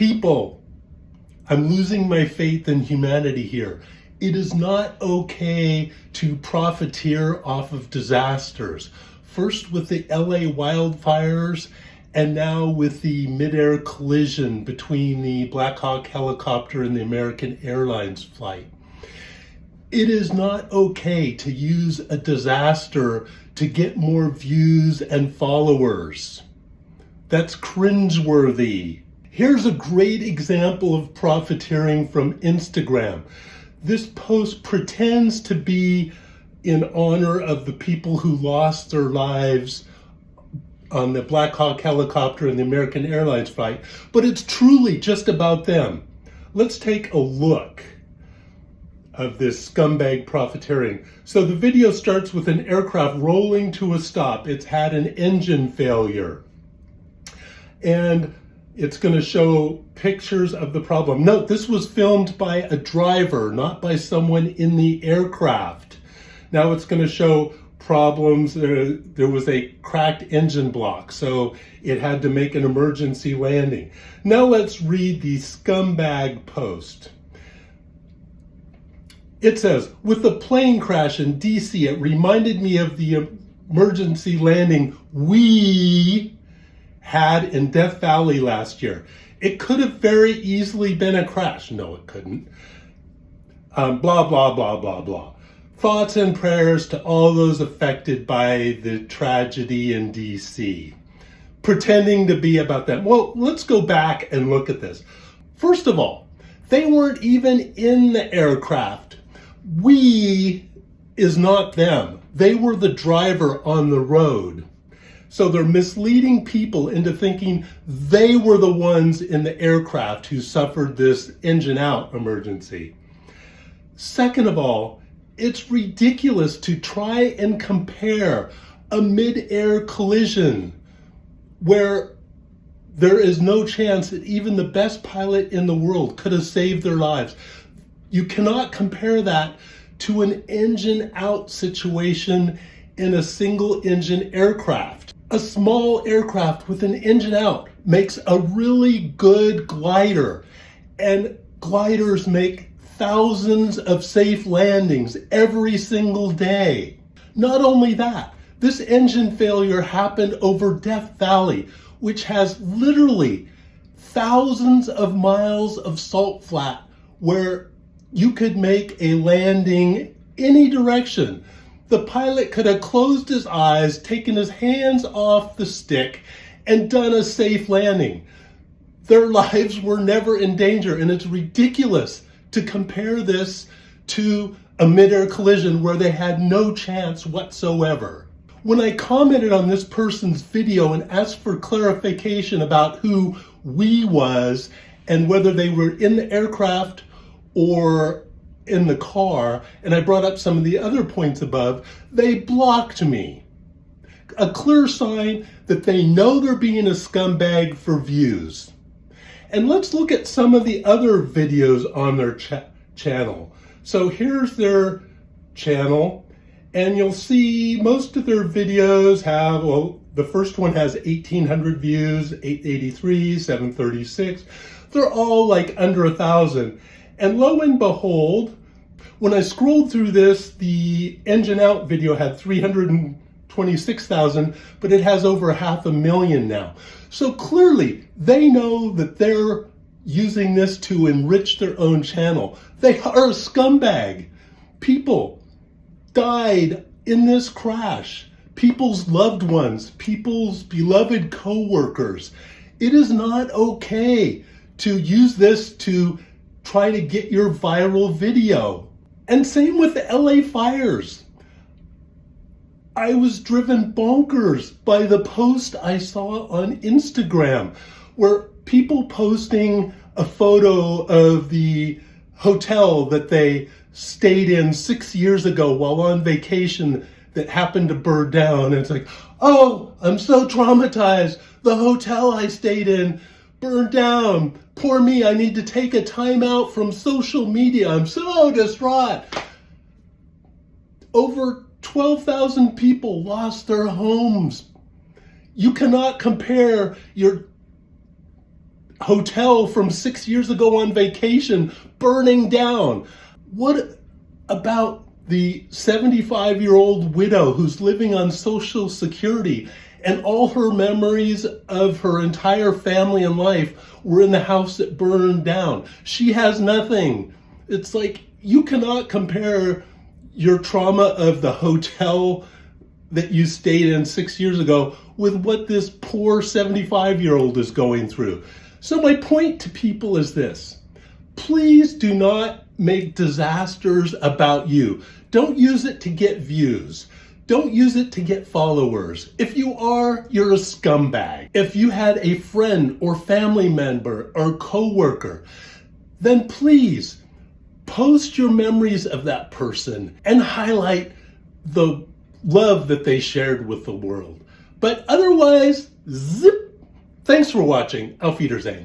People, I'm losing my faith in humanity here. It is not okay to profiteer off of disasters. First with the LA wildfires, and now with the mid-air collision between the Blackhawk helicopter and the American Airlines flight. It is not okay to use a disaster to get more views and followers. That's cringeworthy. Here's a great example of profiteering from Instagram. This post pretends to be in honor of the people who lost their lives on the Blackhawk helicopter and the American Airlines flight, but it's truly just about them. Let's take a look of this scumbag profiteering. So the video starts with an aircraft rolling to a stop. It's had an engine failure. And it's going to show pictures of the problem. Note, this was filmed by a driver, not by someone in the aircraft. Now it's going to show problems. There was a cracked engine block, so it had to make an emergency landing. Now let's read the scumbag post. It says, with the plane crash in DC, it reminded me of the emergency landing we had in Death Valley last year. It could have very easily been a crash. No, it couldn't. Blah, blah, blah, blah, blah. Thoughts and prayers to all those affected by the tragedy in DC. Pretending to be about them. Well, let's go back and look at this. First of all, they weren't even in the aircraft. We is not them. They were the driver on the road. So they're misleading people into thinking they were the ones in the aircraft who suffered this engine out emergency. Second of all, it's ridiculous to try and compare a mid-air collision where there is no chance that even the best pilot in the world could have saved their lives. You cannot compare that to an engine out situation in a single engine aircraft. A small aircraft with an engine out makes a really good glider, and gliders make thousands of safe landings every single day. Not only that, this engine failure happened over Death Valley, which has literally thousands of miles of salt flat where you could make a landing any direction. The pilot could have closed his eyes, taken his hands off the stick, and done a safe landing. Their lives were never in danger, and it's ridiculous to compare this to a mid-air collision where they had no chance whatsoever. When I commented on this person's video and asked for clarification about who we was and whether they were in the aircraft or in the car, and I brought up some of the other points above, they blocked me. A clear sign that they know they're being a scumbag for views. And let's look at some of the other videos on their channel. So here's their channel, and you'll see most of their videos have, well, the first one has 1,800 views, 883, 736. They're all like under 1,000. And lo and behold, when I scrolled through this, the engine out video had 326,000, but it has over 500,000 now. So clearly they know that they're using this to enrich their own channel. They are a scumbag. People died in this crash. People's loved ones, people's beloved co-workers. It is not okay to use this to try to get your viral video. And same with the LA fires. I was driven bonkers by the post I saw on Instagram where people posting a photo of the hotel that they stayed in 6 years ago while on vacation that happened to burn down. And it's like, oh, I'm so traumatized. The hotel I stayed in burned down. Poor me, I need to take a time out from social media. I'm so distraught. Over 12,000 people lost their homes. You cannot compare your hotel from 6 years ago on vacation burning down? What about the 75-year-old widow who's living on Social Security and all her memories of her entire family and life were in the house that burned down? She has nothing. It's like you cannot compare your trauma of the hotel that you stayed in 6 years ago with what this poor 75-year-old is going through. So my point to people is this: please do not make disasters about you. Don't use it to get views. Don't use it to get followers. If you are, you're a scumbag. If you had a friend or family member or coworker, then please post your memories of that person and highlight the love that they shared with the world. But otherwise, zip. Thanks for watching. Auf Wiedersehen.